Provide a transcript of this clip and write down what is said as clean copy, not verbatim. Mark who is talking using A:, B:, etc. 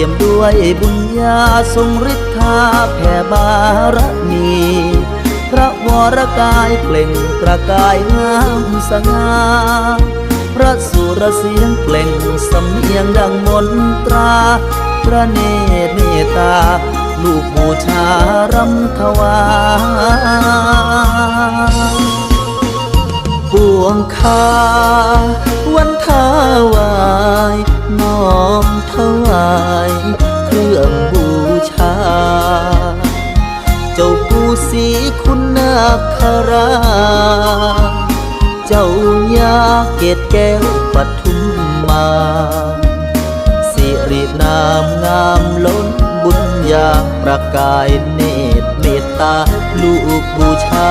A: ยมด้วยบุญญาทรงฤทธาแผ่บารมีพระวรกายเปล่งประกายงามสง่าพระสุรเสียงเปล่งสำเนียงดังมนตราพระเนตรเมตตาลูกบูชารำถวายปวงคาวันทาวายน้อมถวายเครื่องบูชาเจ้าปู่ศรีคุณนาคราเจ้ายาเกตแก้วปทุมมาสิรินามงามล้นบุญญาประกายเนตรเมตตาลูกบูชา